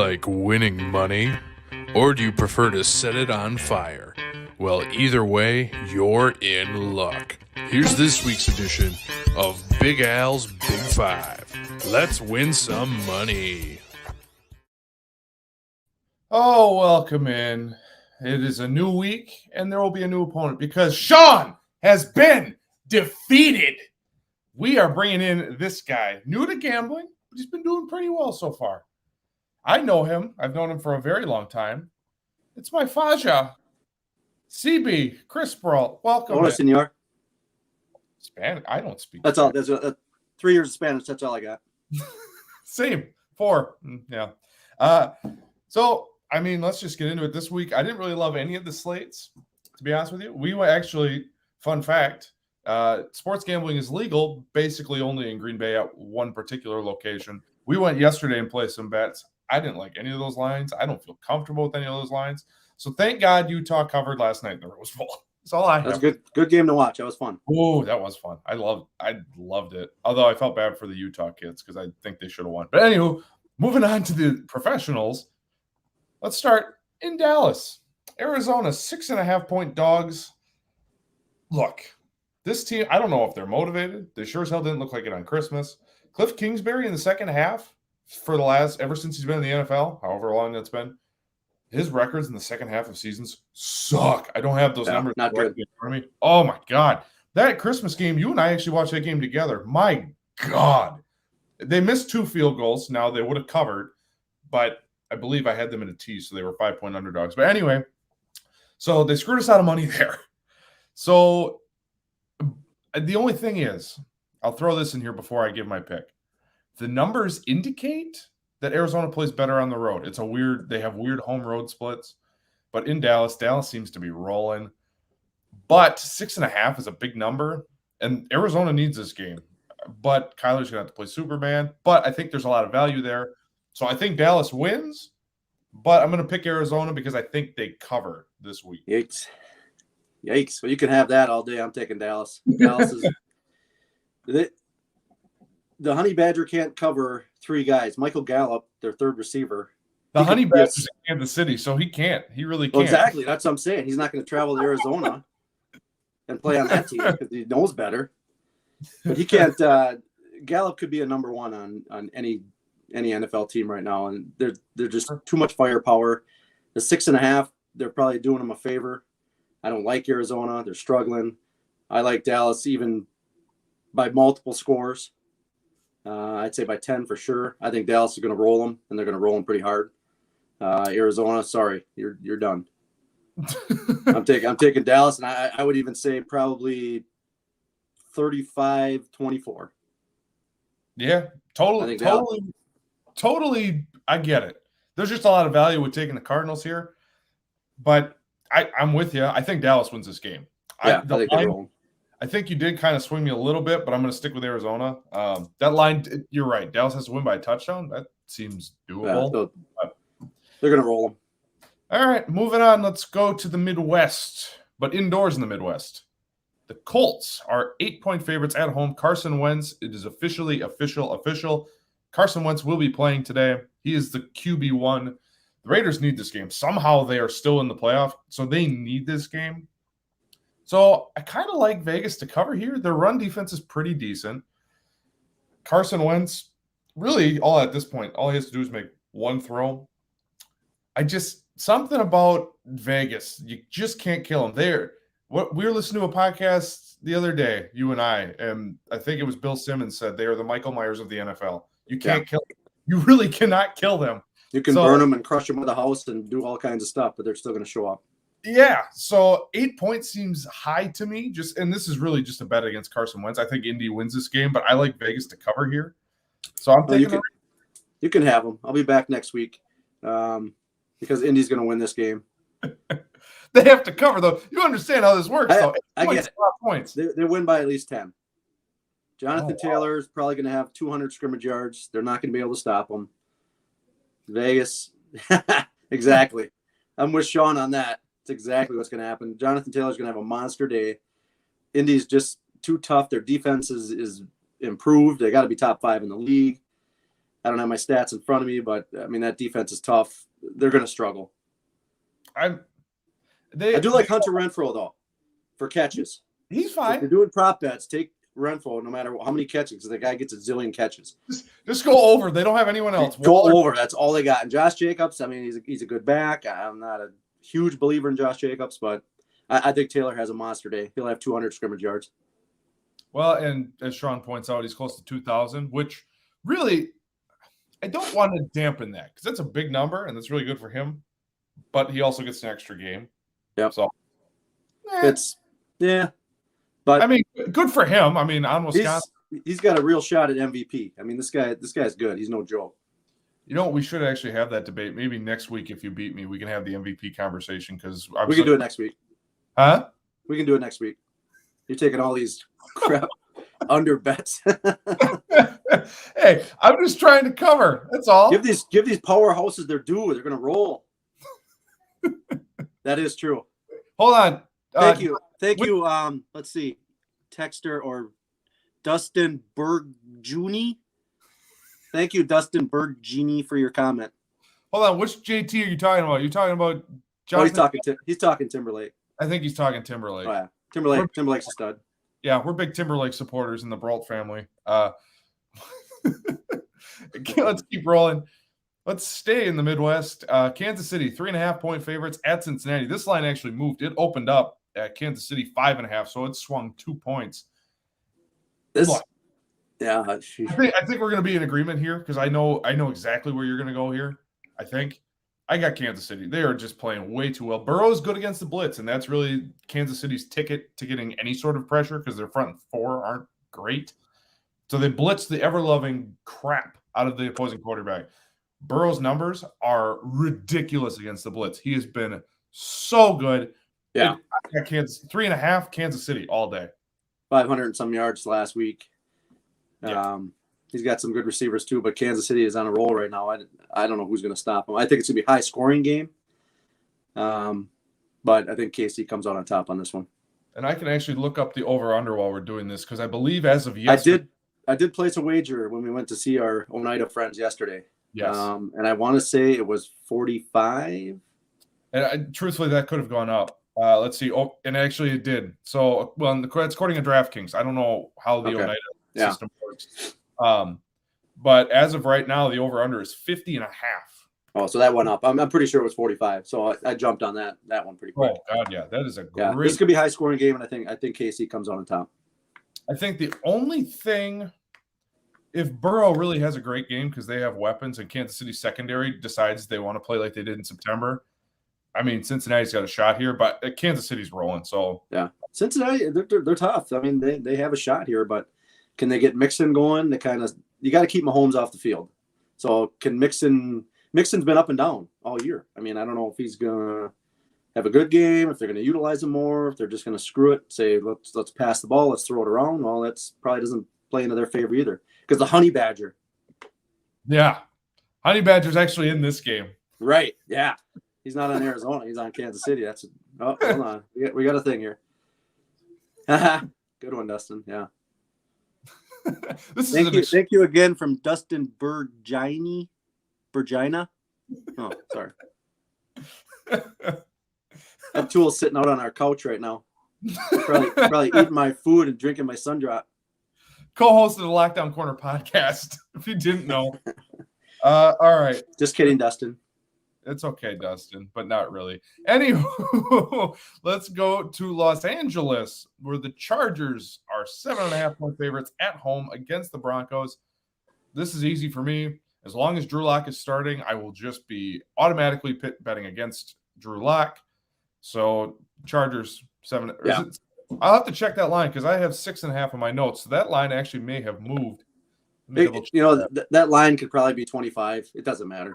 like winning money? Or do you prefer to set it on fire? Well, either way, you're in luck. Here's this week's edition of Big Al's Big Five. Let's win some money. Oh, welcome in. It is a new week, and there will be a new opponent because Shawn has been defeated. We are bringing in this guy, new to gambling, but he's been doing pretty well so far. I know him. I've known him for a very long time. It's my Faja, CB, Chris Brault. Welcome. Hola, senor. Spanish? I don't speak That's Spanish. all. There's 3 years of Spanish. That's all I got. Same. 4. Yeah. So, I mean, let's just get into it. This week, I didn't really love any of the slates, to be honest with you. We were actually, fun fact, sports gambling is legal basically only in Green Bay at one particular location. We went yesterday and played some bets. I didn't like any of those lines. I don't feel comfortable with any of those lines. So thank God Utah covered last night in the Rose Bowl. That's all I have. That's a good game to watch. That was fun. Oh, that was fun. I loved it. Although I felt bad for the Utah kids because I think they should have won. But anywho, moving on to the professionals. Let's start in Dallas. Arizona, 6.5-point dogs. Look, this team, I don't know if they're motivated. They sure as hell didn't look like it on Christmas. Cliff Kingsbury in the second half ever since he's been in the NFL, however long that's been, his records in the second half of seasons suck. I don't have those numbers not good. in front of me. Oh, my God. That Christmas game, you and I actually watched that game together. My God. They missed 2 field goals. Now they would have covered, but I believe I had them in a T, so they were 5-point underdogs. But anyway, so they screwed us out of money there. So the only thing is, I'll throw this in here before I give my pick. The numbers indicate that Arizona plays better on the road. They have weird home road splits. But in Dallas seems to be rolling. But 6.5 is a big number, and Arizona needs this game. But Kyler's going to have to play Superman. But I think there's a lot of value there. So I think Dallas wins, but I'm going to pick Arizona because I think they cover this week. Yikes. Well, you can have that all day. I'm taking Dallas. Dallas is the Honey Badger can't cover 3 guys. Michael Gallup, their third receiver. The Honey Badger's in Kansas City, so he can't. He really can't. Well, exactly. That's what I'm saying. He's not going to travel to Arizona and play on that team because he knows better. But he can't. Gallup could be a number 1 on any NFL team right now, and they're just too much firepower. The 6.5, they're probably doing them a favor. I don't like Arizona. They're struggling. I like Dallas even by multiple scores. I'd say by 10 for sure. I think Dallas is going to roll them, and they're going to roll them pretty hard. Arizona, sorry, you're done. I'm taking Dallas, and I would even say probably 35-24. Yeah, totally. I get it. There's just a lot of value with taking the Cardinals here, but I'm with you. I think Dallas wins this game. Yeah, I think they're rolling. I think you did kind of swing me a little bit, but I'm going to stick with Arizona. That line, you're right. Dallas has to win by a touchdown. That seems doable. Yeah, they're going to roll them. All right, moving on. Let's go to the Midwest, but indoors in the Midwest. The Colts are 8-point favorites at home. Carson Wentz, it is officially official. Carson Wentz will be playing today. He is the QB1. The Raiders need this game. Somehow they are still in the playoff, so they need this game. So I kind of like Vegas to cover here. Their run defense is pretty decent. Carson Wentz, really, at this point, all he has to do is make one throw. Something about Vegas, you just can't kill him. We were listening to a podcast the other day, you and I think it was Bill Simmons said they are the Michael Myers of the NFL. You can't kill them. You really cannot kill them. You can burn them and crush them with a house and do all kinds of stuff, but they're still going to show up. Yeah, so 8 points seems high to me. And this is really just a bet against Carson Wentz. I think Indy wins this game, but I like Vegas to cover here. So I'm thinking you can have them. I'll be back next week because Indy's going to win this game. They have to cover, though. You understand how this works, though. I get it. A lot of points. They win by at least 10. Jonathan Taylor is probably going to have 200 scrimmage yards. They're not going to be able to stop him. Vegas, exactly. I'm with Shawn on that. It's exactly what's going to happen. Jonathan Taylor's going to have a monster day. Indy's just too tough. Their defense is improved. They got to be top 5 in the league. I don't have my stats in front of me, but I mean that defense is tough. They're going to struggle. I do like Hunter Renfrow though for catches. He's fine. So if you're doing prop bets, take Renfrow no matter how many catches, because the guy gets a zillion catches. Just go over. They don't have anyone else. Go over. That's all they got. And Josh Jacobs, I mean, he's a good back. I'm not a huge believer in Josh Jacobs, but I think Taylor has a monster day. He'll have 200 scrimmage yards. Well, and as Shawn points out, he's close to 2,000, which really, I don't want to dampen that because that's a big number and that's really good for him. But he also gets an extra game. Yep. So but I mean, good for him. I mean, on Wisconsin, he's got a real shot at MVP. I mean, this guy's good. He's no joke. You know, we should actually have that debate. Maybe next week, if you beat me, we can have the MVP conversation because we can do it next week. Huh? We can do it next week. You're taking all these crap under bets. Hey, I'm just trying to cover. That's all. Give these powerhouses their due. They're going to roll. That is true. Hold on. Thank you. Let's see. Texter or Dustin Bergini. Thank you, Dustin Bergini, for your comment. Hold on. Which JT are you talking about? You're talking about Jonathan? Oh, he's talking Timberlake. I think he's talking Timberlake. Oh, yeah. Timberlake's a stud. Yeah, we're big Timberlake supporters in the Brault family. Let's keep rolling. Let's stay in the Midwest. Kansas City, 3.5-point favorites at Cincinnati. This line actually moved. It opened up at Kansas City 5.5, so it swung 2 points. I think we're going to be in agreement here because I know exactly where you're going to go here. I think I got Kansas City. They are just playing way too well. Burrow's good against the blitz, and that's really Kansas City's ticket to getting any sort of pressure because their front four aren't great. So they blitz the ever-loving crap out of the opposing quarterback. Burrow's numbers are ridiculous against the blitz. He has been so good. Yeah. I got 3.5, Kansas City all day. 500 and some yards last week. Yeah. He's got some good receivers too, but Kansas City is on a roll right now. I don't know who's going to stop him. I think it's going to be a high-scoring game. But I think KC comes out on top on this one. And I can actually look up the over-under while we're doing this because I believe as of yesterday. I did place a wager when we went to see our Oneida friends yesterday. Yes. And I want to say it was 45. And truthfully, that could have gone up. Let's see. Oh, and actually it did. So, well, it's according to DraftKings. I don't know how the Oneida system works. But as of right now, the over-under is 50.5. Oh, so that went up. I'm pretty sure it was 45. So I jumped on that one pretty quick. Oh, God, yeah. That is a great. Yeah, this could be a high-scoring game, and I think KC comes out on top. I think the only thing, if Burrow really has a great game because they have weapons and Kansas City secondary decides they want to play like they did in September, I mean, Cincinnati's got a shot here, but Kansas City's rolling. So yeah, Cincinnati, they're tough. I mean, they have a shot here, but can they get Mixon going? You got to keep Mahomes off the field. So can Mixon's been up and down all year. I mean, I don't know if he's gonna have a good game, if they're gonna utilize him more, if they're just gonna screw it, say let's pass the ball, let's throw it around. Well, that's probably doesn't play into their favor either. Because the Honey Badger. Yeah. Honey Badger's actually in this game. Right. Yeah. He's not on Arizona. He's on Kansas City. Hold on. We got a thing here. Good one, Dustin. Yeah. Thank you again from Dustin Bergina. Oh, sorry. That tool's sitting out on our couch right now. Probably eating my food and drinking my Sundrop. Co-host of the Lockdown Corner podcast, if you didn't know. All right. Just kidding, Dustin. It's okay, Dustin, but not really. Anywho, let's go to Los Angeles, where the Chargers are 7.5-point favorites at home against the Broncos. This is easy for me. As long as Drew Lock is starting, I will just be automatically betting against Drew Lock. So Chargers 7. Yeah. I'll have to check that line because I have 6.5 on my notes. So that line actually may have moved. That line could probably be 25. It doesn't matter.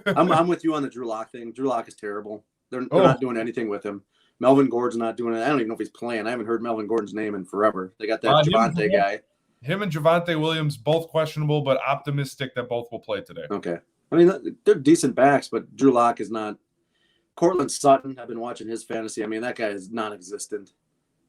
I'm with you on the Drew Lock thing. Drew Lock is terrible. They're not doing anything with him. Melvin Gordon's not doing it. I don't even know if he's playing. I haven't heard Melvin Gordon's name in forever. They got that Javonte guy. Him and Javonte Williams, both questionable, but optimistic that both will play today. Okay. I mean, they're decent backs, but Drew Lock is not. Cortland Sutton, I've been watching his fantasy. I mean, that guy is non-existent.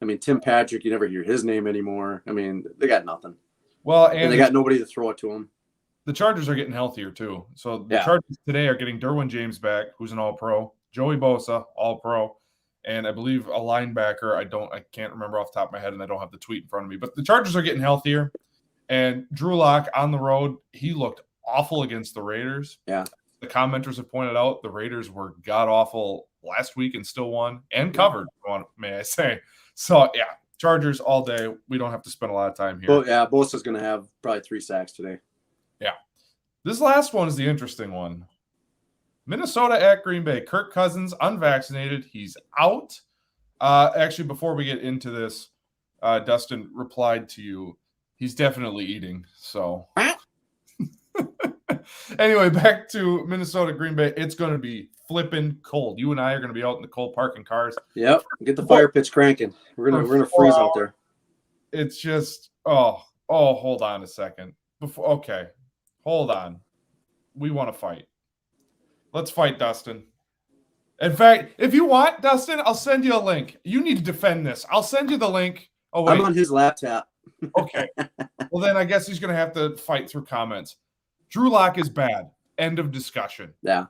I mean, Tim Patrick, you never hear his name anymore. I mean, they got nothing. Well, and they got nobody to throw it to him. the Chargers are getting healthier too. So the Yeah. Chargers today are getting Derwin James back, who's an All-Pro, Joey Bosa, All-Pro, and I believe a linebacker. I can't remember off the top of my head, and I don't have the tweet in front of me. But the Chargers are getting healthier, and Drew Lock on the road, he looked awful against the Raiders. Yeah. The commenters have pointed out the Raiders were god-awful last week and still won and covered, may I say. So, yeah, Chargers all day. We don't have to spend a lot of time here. Bosa's going to have probably 3 sacks today. Yeah. This last one is the interesting one. Minnesota at Green Bay. Kirk Cousins, unvaccinated. He's out. Actually, before we get into this, Dustin replied to you. He's definitely eating. So, anyway, back to Minnesota, Green Bay. It's going to be flipping cold. You and I are going to be out in the cold parking cars. Yep. Get the fire pits cranking. We're gonna freeze out there. It's just hold on a second. Hold on. We want to fight. Let's fight, Dustin. In fact, if you want, Dustin, I'll send you a link. You need to defend this. I'll send you the link. Oh, wait. I'm on his laptop. Okay. Well, then I guess he's going to have to fight through comments. Drew Lock is bad. End of discussion. Yeah.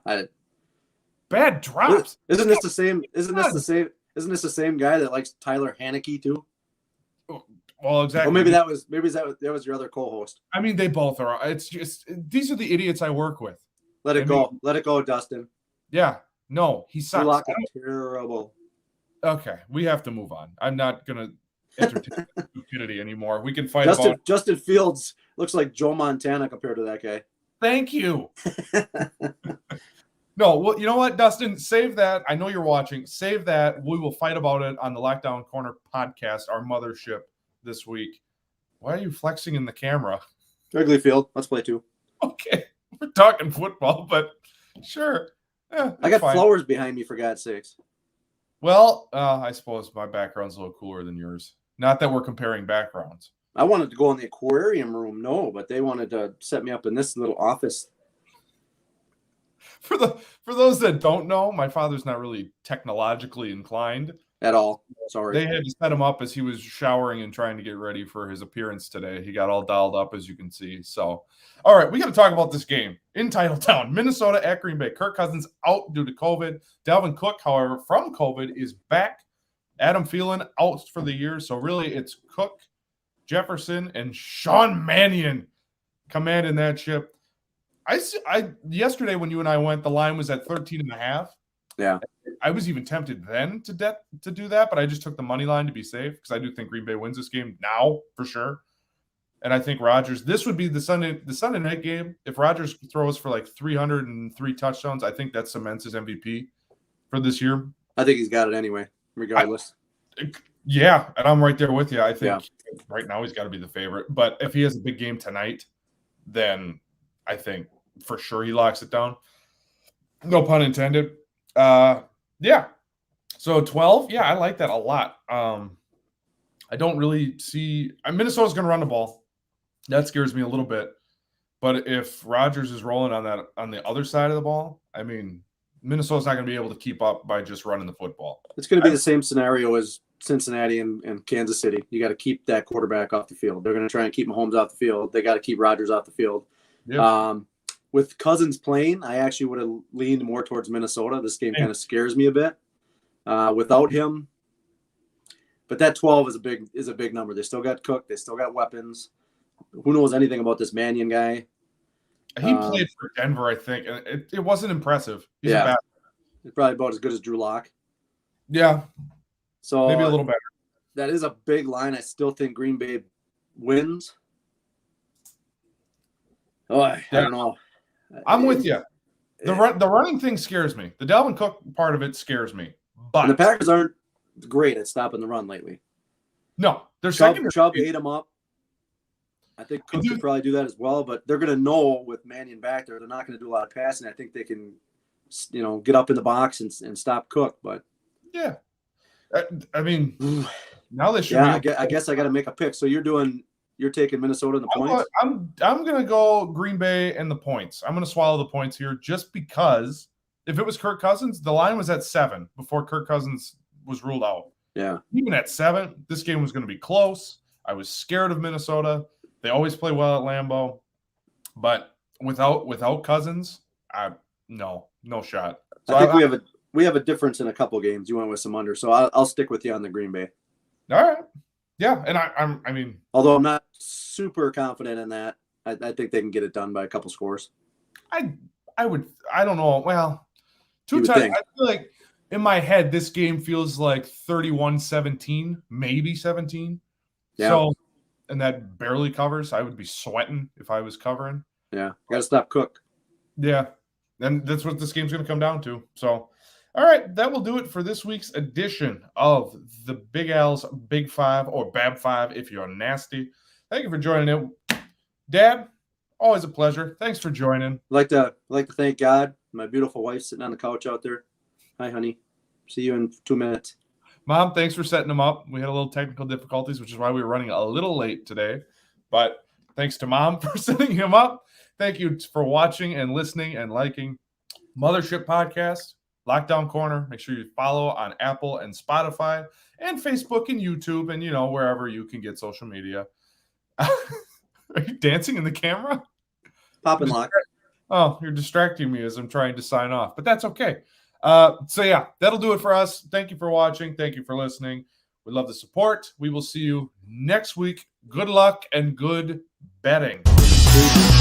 Bad drops. Isn't this the same? Isn't this the same guy that likes Tyler Haneke too? Well, exactly. Well, maybe that was your other co-host. I mean, they both are. It's just these are the idiots I work with. Let it go, Dustin. Yeah. No, he sucks. Lock is terrible. Okay, we have to move on. I'm not gonna entertain stupidity anymore. We can fight Justin Fields looks like Joe Montana compared to that guy. Thank you. No, well, you know what, Dustin? Save that. I know you're watching. Save that. We will fight about it on the Lockdown Corner podcast, our mothership this week. Why are you flexing in the camera? Wrigley Field. Let's play 2. Okay, we're talking football, but sure. Yeah, I got fine. flowers behind me, for God's sakes. Well, I suppose my background's a little cooler than yours. Not that we're comparing backgrounds. I wanted to go in the aquarium room, but they wanted to set me up in this little office. For those that don't know, my father's not really technologically inclined at all. Sorry. They had to set him up as he was showering and trying to get ready for his appearance today. He got all dialed up, as you can see. So, all right, we got to talk about this game in Titletown. Minnesota at Green Bay. Kirk Cousins out due to COVID. Dalvin Cook, however, from COVID is back. Adam Thielen out for the year. So really it's Cook, Jefferson, and Shawn Mannion commanding that ship. I yesterday when you and I went, the line was at 13.5. Yeah. I was even tempted then to do that, but I just took the money line to be safe because I do think Green Bay wins this game now for sure. And I think Rodgers, this would be the Sunday night game. If Rodgers throws for like 303 touchdowns, I think that cements his MVP for this year. I think he's got it anyway, regardless. Yeah, and I'm right there with you. I think right now he's got to be the favorite. But if he has a big game tonight, then I think for sure he locks it down. No pun intended. Yeah. So 12, yeah, I like that a lot. I don't really see Minnesota's going to run the ball. That scares me a little bit. But if Rodgers is rolling on the other side of the ball, I mean, Minnesota's not going to be able to keep up by just running the football. It's going to be the same scenario as Cincinnati and Kansas City. You got to keep that quarterback off the field. They're going to try and keep Mahomes off the field. They got to keep Rodgers off the field. Yep. With Cousins playing, I actually would have leaned more towards Minnesota. This game kind of scares me a bit without him. But that 12 is a big number. They still got Cook. They still got weapons. Who knows anything about this Mannion guy? He played for Denver, I think. It wasn't impressive. He's a bad player. He's probably about as good as Drew Lock. Yeah. So maybe a little better. That is a big line. I still think Green Bay wins. I don't know. I'm with you. The running thing scares me. The Dalvin Cook part of it scares me. But the Packers aren't great at stopping the run lately. No, they're Chubb ate them up. I think Cook could probably do that as well, but they're going to know with Mannion back there, they're not going to do a lot of passing. I think they can, get up in the box and stop Cook. But yeah, I mean, now they should. Yeah, I guess I got to make a pick. So you're taking Minnesota in the points. I'm going to go Green Bay and the points. I'm going to swallow the points here just because if it was Kirk Cousins, the line was at 7 before Kirk Cousins was ruled out. Yeah, even at 7, this game was going to be close. I was scared of Minnesota. They always play well at Lambeau, but without Cousins, no shot. So I think we have a difference in a couple games. You went with some under, so I'll stick with you on the Green Bay. All right. Yeah, and I mean, although I'm not super confident in that, I think they can get it done by a couple scores. I don't know. Well, two times. I feel like in my head this game feels like 31-17, maybe 17. Yeah. So, and that barely covers. I would be sweating if I was covering. Yeah, got to stop Cook. Yeah, and that's what this game's going to come down to. So, all right, that will do it for this week's edition of the Big Al's Big Five, or Bab Five if you're nasty. Thank you for joining in. Dad, always a pleasure. Thanks for joining. I'd like to thank God. My beautiful wife sitting on the couch out there. Hi, honey. See you in 2 minutes. Mom, thanks for setting them up. We had a little technical difficulties, which is why we were running a little late today. But thanks to Mom for setting him up. Thank you for watching and listening and liking Mothership Podcast, Lockdown Corner. Make sure you follow on Apple and Spotify and Facebook and YouTube and, wherever you can get social media. Are you dancing in the camera? Pop and lock. Oh, you're distracting me as I'm trying to sign off, but that's okay. So yeah, that'll do it for us. Thank you for watching. Thank you for listening. We love the support. We will see you next week. Good luck and good betting.